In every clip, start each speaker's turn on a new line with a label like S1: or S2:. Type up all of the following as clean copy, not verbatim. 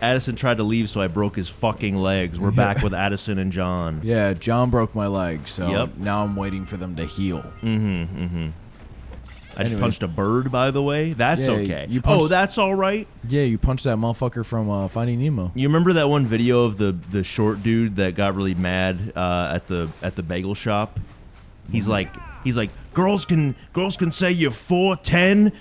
S1: Addison tried to leave, so I broke his fucking legs. We're back with Addison and John.
S2: Yeah, John broke my leg, so now I'm waiting for them to heal.
S1: I just punched a bird, by the way. That's okay.
S2: Oh,
S1: that's all right?
S2: Yeah, you punched that motherfucker from Finding Nemo.
S1: You remember that one video of the short dude that got really mad at the bagel shop? He's like, girls can say you're 4'10",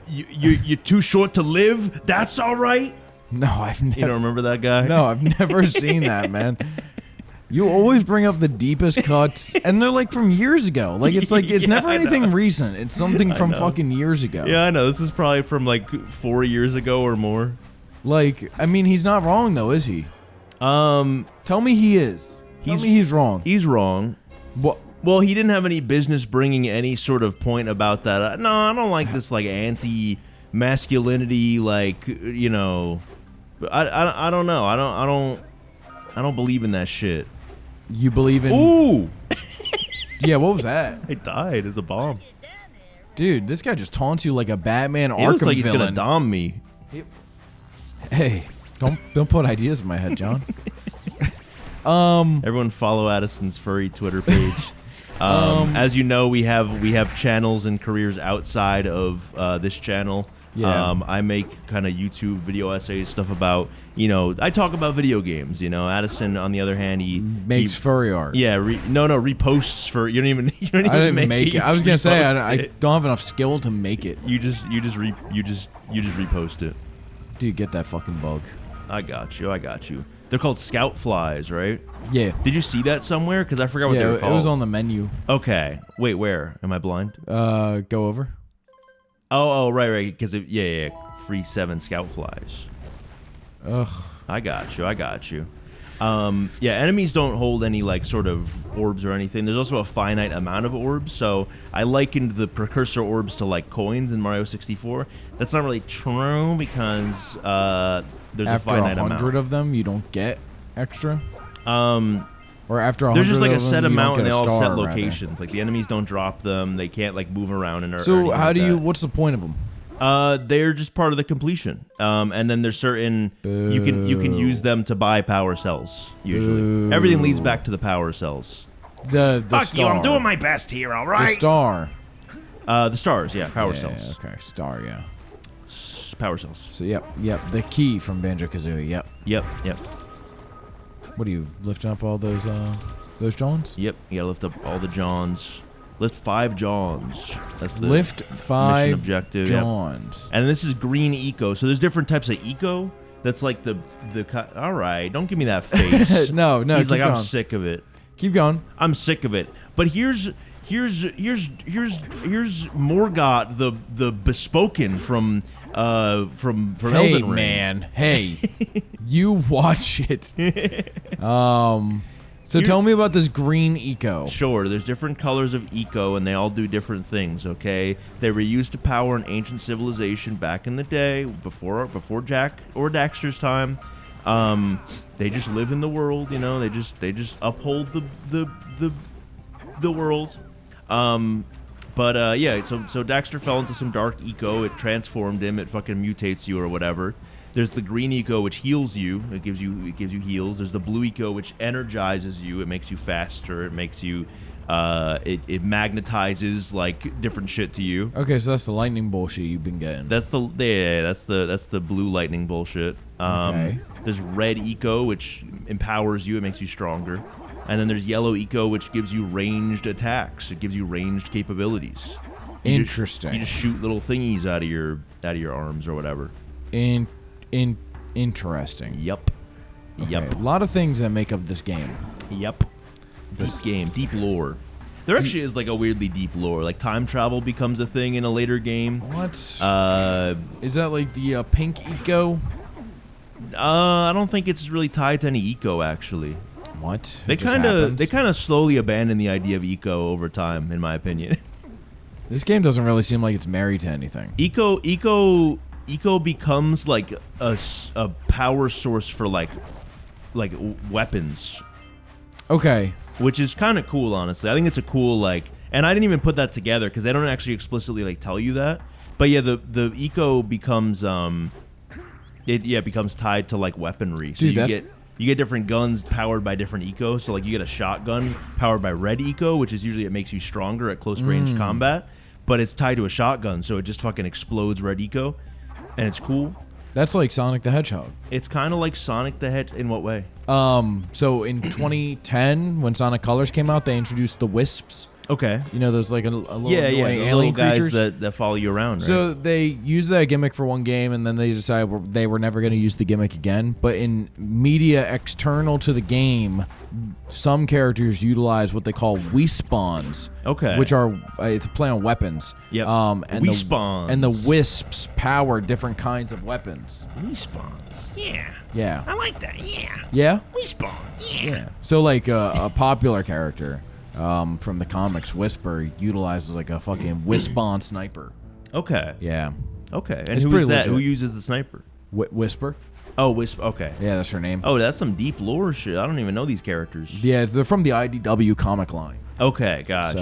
S1: you're too short to live. That's all right.
S2: No, I've never.
S1: You don't remember that guy?
S2: No, I've never seen that, man. You always bring up the deepest cuts, and they're like from years ago. Like it's never anything recent. It's something from fucking years ago.
S1: Yeah, I know. This is probably from like 4 years ago or more.
S2: Like, I mean, he's not wrong though, is he? Tell me he is. Tell me he's wrong.
S1: He's wrong.
S2: What?
S1: Well, he didn't have any business bringing any sort of point about that. No, I don't like this like anti-masculinity, like, you know. I don't know. I don't believe in that shit.
S2: You believe in?
S1: Ooh.
S2: Yeah, what was that?
S1: It died as a bomb.
S2: Dude, this guy just taunts you like a Batman Arkham villain.
S1: Looks like he's gonna dom me.
S2: Hey, don't put ideas in my head, John.
S1: Everyone follow Addison's furry Twitter page. As you know, we have channels and careers outside of this channel.
S2: Yeah.
S1: I make kind of YouTube video essays, stuff about, you know, I talk about video games, you know. Addison, on the other hand, he
S2: makes furry art.
S1: Yeah, reposts for, you don't even
S2: I didn't make it. I was gonna say I don't have enough skill to make it.
S1: You just repost it.
S2: Dude, get that fucking bug.
S1: I got you. They're called scout flies, right?
S2: Yeah.
S1: Did you see that somewhere? Because I forgot what they were called.
S2: It was on the menu.
S1: Okay. Wait, where? Am I blind?
S2: Go over.
S1: Oh, right. Because free 7 scout flies.
S2: Ugh.
S1: I got you. Enemies don't hold any like sort of orbs or anything. There's also a finite amount of orbs, so I likened the precursor orbs to like coins in Mario 64. That's not really true because there's a finite amount.
S2: After 100 of them, you don't get extra. Or after 100
S1: there's just like a
S2: of them,
S1: set amount, and they all have set
S2: rather.
S1: locations. Like the enemies don't drop them. They can't like move around and.
S2: So how do you? What's the point of them?
S1: They're just part of the completion. And then there's certain you can use them to buy power cells. Usually, everything leads back to the power cells.
S2: The
S1: Fuck
S2: star.
S1: you! I'm doing my best here. All right.
S2: The star.
S1: The stars, yeah, power cells.
S2: Okay, star, yeah.
S1: Power cells.
S2: So yep. The key from Banjo-Kazooie. Yep. What are you lifting up all those Johns?
S1: Yep, you gotta lift up all the Johns. Lift 5 Johns. That's the
S2: lift 5
S1: mission objective.
S2: Johns.
S1: Yep. And this is green eco. So there's different types of eco. That's like the. All right, don't give me that face.
S2: no.
S1: He's like,
S2: going.
S1: I'm sick of it.
S2: Keep going.
S1: I'm sick of it. But here's Morgott, the bespoken from Elden Ring.
S2: Hey man, hey, you watch it. So tell me about this green eco.
S1: Sure, there's different colors of eco, and they all do different things. Okay, they were used to power an ancient civilization back in the day, before Jak or Daxter's time. They just live in the world, you know. They just uphold the world. So Daxter fell into some dark eco. It transformed him. It fucking mutates you or whatever. There's the green eco, which heals you. It gives you heals. There's the blue eco, which energizes you. It makes you faster. It makes you it magnetizes like different shit to you.
S2: Okay, so that's the lightning bullshit you've been getting.
S1: That's the blue lightning bullshit.
S2: Okay.
S1: There's red eco, which empowers you. It makes you stronger. And then there's yellow eco, which gives you ranged attacks. It gives you ranged capabilities.
S2: Interesting.
S1: You just shoot little thingies out of your arms or whatever.
S2: Interesting.
S1: Yep.
S2: Okay,
S1: Yep.
S2: a lot of things that make up this game.
S1: Yep. Deep lore. There actually is like a weirdly deep lore. Like time travel becomes a thing in a later game.
S2: What?
S1: Is
S2: that like the pink eco?
S1: I don't think it's really tied to any eco actually.
S2: What?
S1: They kind of slowly abandon the idea of eco over time, in my opinion.
S2: This game doesn't really seem like it's married to anything.
S1: Eco becomes like a power source for like weapons.
S2: Okay.
S1: Which is kind of cool, honestly. I think it's a cool and I didn't even put that together because they don't actually explicitly like tell you that. But yeah, the eco becomes it becomes tied to like weaponry. So
S2: Dude,
S1: you get different guns powered by different eco. So like you get a shotgun powered by red eco, which is usually it makes you stronger at close range combat, but it's tied to a shotgun, so it just fucking explodes red eco, and it's cool.
S2: That's like Sonic the Hedgehog.
S1: It's kind of like Sonic the Hedgehog. In what way?
S2: So in 2010, when Sonic Colors came out, they introduced the Wisps.
S1: Okay.
S2: You know, those like a little
S1: the
S2: alien
S1: little guys
S2: creatures
S1: that follow you around, right?
S2: So they used that gimmick for one game, and then they decided they were never going to use the gimmick again. But in media external to the game, some characters utilize what they call Wispawns.
S1: Okay.
S2: Which are it's a play on weapons.
S1: Yep.
S2: And
S1: Wispawns.
S2: And the Wisps power different kinds of weapons.
S1: Wispawns. Yeah.
S2: Yeah.
S1: I like that. Yeah.
S2: Yeah.
S1: Wispawns.
S2: Yeah. So like a popular character. From the comics, Whisper utilizes like a fucking Wispawn sniper.
S1: Okay.
S2: Yeah.
S1: Okay. And
S2: It's
S1: who
S2: pretty
S1: is that?
S2: legit.
S1: Who uses the sniper?
S2: Whisper?
S1: Oh, Wisp. Okay.
S2: Yeah, that's her name.
S1: Oh, that's some deep lore shit. I don't even know these characters.
S2: Yeah, they're from the IDW comic line.
S1: Okay, got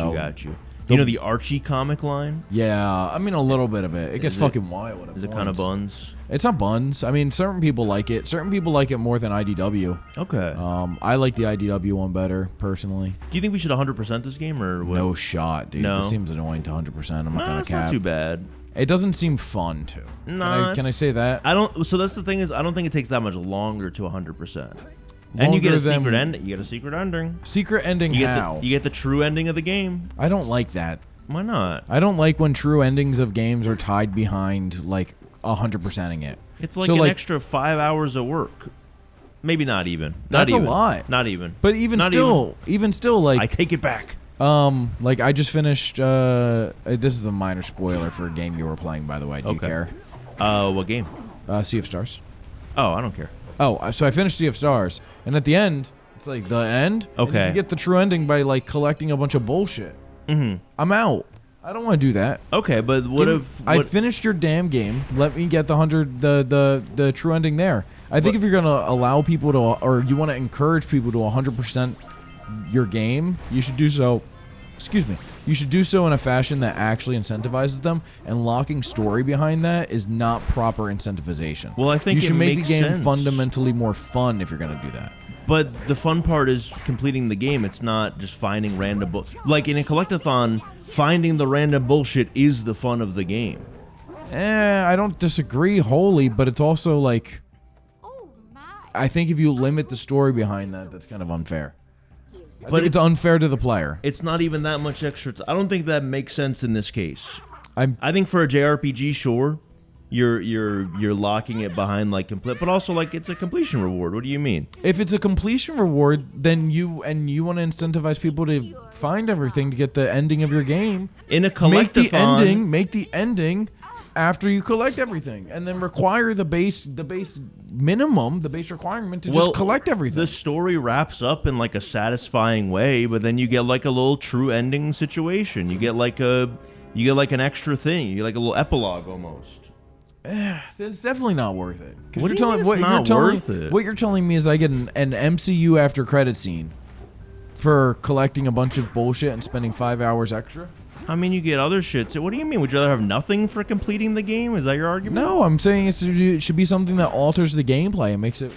S1: you. You know the Archie comic line?
S2: Yeah, I mean a little bit of it. It gets
S1: Is
S2: fucking wild.
S1: Is it kind of buns?
S2: It's not buns. I mean, certain people like it. Certain people like it more than IDW.
S1: Okay.
S2: I like the IDW one better, personally.
S1: Do you think we should 100% this game or what?
S2: No shot, dude.
S1: No?
S2: This seems annoying to 100%. I'm not gonna
S1: It's
S2: cap.
S1: not too bad.
S2: It doesn't seem fun to.
S1: Nah,
S2: Can I say that?
S1: I don't. So that's the thing is, I don't think it takes that much longer to 100%. And you get a secret ending. You get a secret ending.
S2: Secret ending how?
S1: You get the true ending of the game.
S2: I don't like that.
S1: Why not?
S2: I don't like when true endings of games are tied behind like 100%ing it.
S1: It's like an extra 5 hours of work. Maybe not even.
S2: That's
S1: not even.
S2: a lot.
S1: Not even.
S2: But even still, like
S1: I take it back.
S2: like I just finished. This is a minor spoiler for a game you were playing, by the way. Do you care?
S1: What game?
S2: Sea of Stars.
S1: Oh, I don't care.
S2: Oh, so I finished Sea of Stars, and at the end, it's like the end.
S1: Okay.
S2: And you get the true ending by like collecting a bunch of bullshit.
S1: Mm-hmm.
S2: I'm out. I don't want to do that.
S1: Okay, but what if
S2: I finished your damn game? Let me get the true ending there. I think if you're gonna allow people to, or you want to encourage people to 100% your game, you should do so. Excuse me. You should do so in a fashion that actually incentivizes them, and locking story behind that is not proper incentivization.
S1: Well, I think
S2: you should make the
S1: makes
S2: game
S1: sense.
S2: fundamentally more fun if you're gonna do that.
S1: But the fun part is completing the game. It's not just finding random like in a collectathon, finding the random bullshit is the fun of the game.
S2: I don't disagree wholly, but it's also like, I think if you limit the story behind that, that's kind of unfair. But it's unfair to the player.
S1: It's not even that much extra. I don't think that makes sense in this case. I think for a JRPG, sure, you're locking it behind like complete, but also like it's a completion reward. What do you mean?
S2: If it's a completion reward, then you want to incentivize people to find everything to get the ending of your game.
S1: In a collectathon,
S2: make the ending after you collect everything, and then require the base minimum, the base requirement to just collect everything.
S1: The story wraps up in like a satisfying way, but then you get like a little true ending situation. You get like an extra thing. You get like a little epilogue almost.
S2: It's definitely not worth it.
S1: What do you mean it's not worth it?
S2: What you're telling me is I get an MCU after credit scene for collecting a bunch of bullshit and spending 5 hours extra?
S1: I mean, you get other shit too. What do you mean? Would you rather have nothing for completing the game? Is that your argument?
S2: No, I'm saying it should be something that alters the gameplay and makes it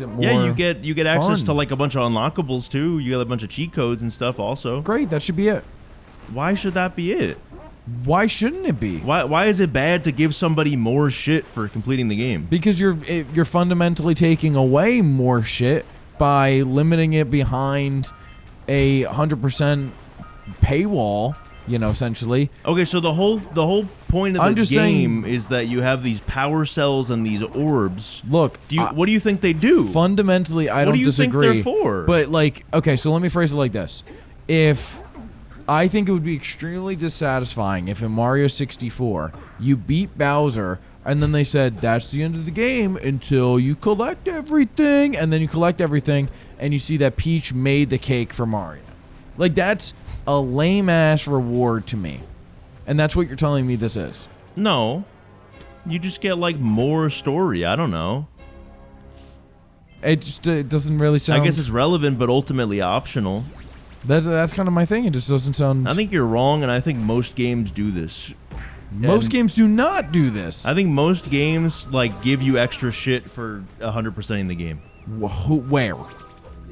S2: more.
S1: Yeah, you get access
S2: fun.
S1: to like a bunch of unlockables too. You get a bunch of cheat codes and stuff also.
S2: Great, that should be it.
S1: Why should that be it?
S2: Why shouldn't it be?
S1: Why is it bad to give somebody more shit for completing the game?
S2: Because you're fundamentally taking away more shit by limiting it behind a 100% paywall. You know, essentially.
S1: Okay, so the whole point of the game is that you have these power cells and these orbs.
S2: Look,
S1: what do you think they do?
S2: Fundamentally, I don't disagree.
S1: What do you think they're for?
S2: But like, okay, so let me phrase it like this: I think it would be extremely dissatisfying if in Mario 64 you beat Bowser and then they said that's the end of the game until you collect everything, and then you collect everything and you see that Peach made the cake for Mario. Like, that's a lame-ass reward to me. And that's what you're telling me this is.
S1: No. You just get, like, more story. I don't know.
S2: It just it doesn't really sound...
S1: I guess it's relevant, but ultimately optional.
S2: That's kind of my thing. It just doesn't sound...
S1: I think you're wrong, and I think most games do this.
S2: Most games do not do this.
S1: I think most games like give you extra shit for 100%ing the game.
S2: Where?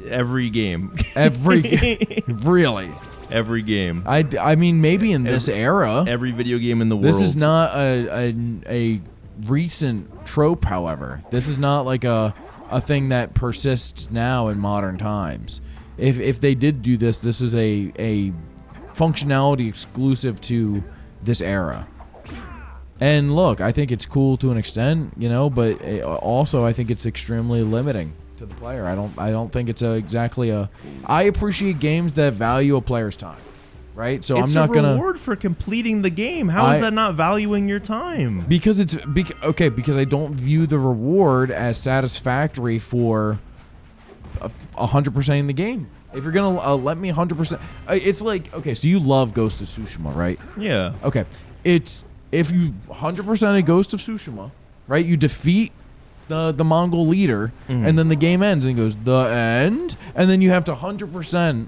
S1: Every game.
S2: Really?
S1: Every game.
S2: I mean, maybe in this era.
S1: Every video game in the world.
S2: This is not a recent trope, however. This is not like a thing that persists now in modern times. If they did do this, this is a functionality exclusive to this era. And look, I think it's cool to an extent, you know, but also I think it's extremely limiting to the player. I don't think it's exactly a. I appreciate games that value a player's time, right? So
S1: it's
S2: I'm not gonna
S1: reward for completing the game. How is that not valuing your time?
S2: Because because I don't view the reward as satisfactory for 100% in the game. If you're gonna let me 100%, it's like, okay, so you love Ghost of Tsushima, right?
S1: Yeah.
S2: Okay, it's if you 100% a Ghost of Tsushima, right? You defeat the Mongol leader, and then the game ends, and it goes the end, and then you have to 100%,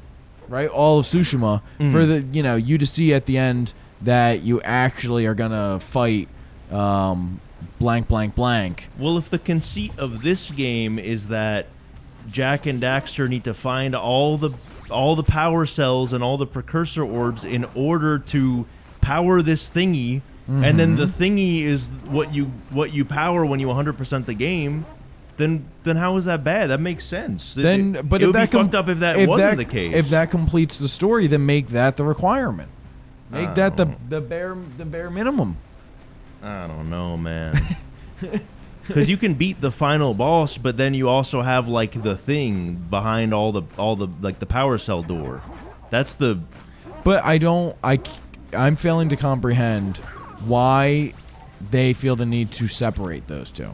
S2: right, all of Tsushima for the you to see at the end that you actually are gonna fight blank blank blank.
S1: Well, if the conceit of this game is that Jak and Daxter need to find all the power cells and all the precursor orbs in order to power this thingy. And then the thingy is what you power when you 100% the game, then how is that bad? That makes sense.
S2: But
S1: it
S2: if
S1: would
S2: that
S1: be fucked up if that wasn't the case.
S2: If that completes the story, then make that the requirement. Make that the bare minimum.
S1: I don't know, man. Because you can beat the final boss, but then you also have like the thing behind all the like the power cell door. That's the.
S2: But I'm failing to comprehend why they feel the need to separate those two.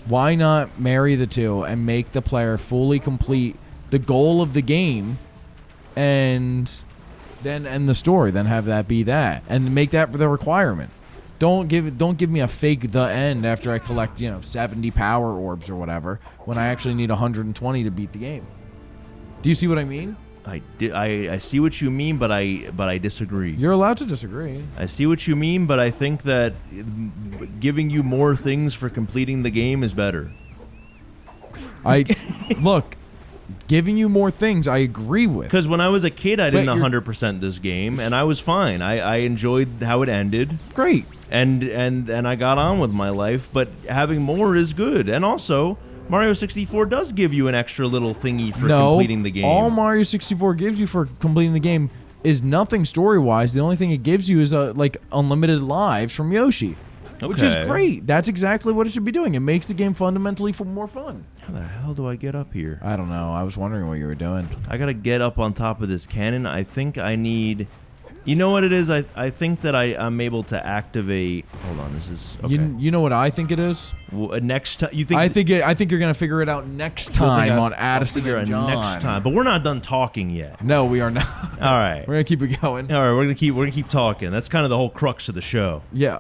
S2: Why not marry the two and make the player fully complete the goal of the game and then end the story, then have that be that, and make that the requirement. Don't give me a fake the end after I collect 70 power orbs or whatever when I actually need 120 to beat the game. Do you see what I mean?
S1: I see what you mean, but I disagree.
S2: You're allowed to disagree.
S1: I see what you mean, but I think that giving you more things for completing the game is better.
S2: Look, giving you more things I agree with.
S1: Because when I was a kid, I didn't 100% this game, and I was fine. I enjoyed how it ended.
S2: Great.
S1: And I got on with my life, but having more is good. And also, Mario 64 does give you an extra little thingy for completing the game.
S2: All Mario 64 gives you for completing the game is nothing story-wise. The only thing it gives you is like unlimited lives from Yoshi, which is great. That's exactly what it should be doing. It makes the game fundamentally more fun.
S1: How the hell do I get up here?
S2: I don't know. I was wondering what you were doing.
S1: I gotta get up on top of this cannon. I think I need. You know what it is? I think that I'm able to activate. Hold on, this is. Okay.
S2: You know what I think it is?
S1: Well, next time you think?
S2: I think you're gonna figure it out next time on Addison and Jahn.
S1: Next time, but we're not done talking yet.
S2: No, we are not.
S1: All right,
S2: we're gonna keep it going.
S1: All right, we're gonna keep talking. That's kind of the whole crux of the show.
S2: Yeah.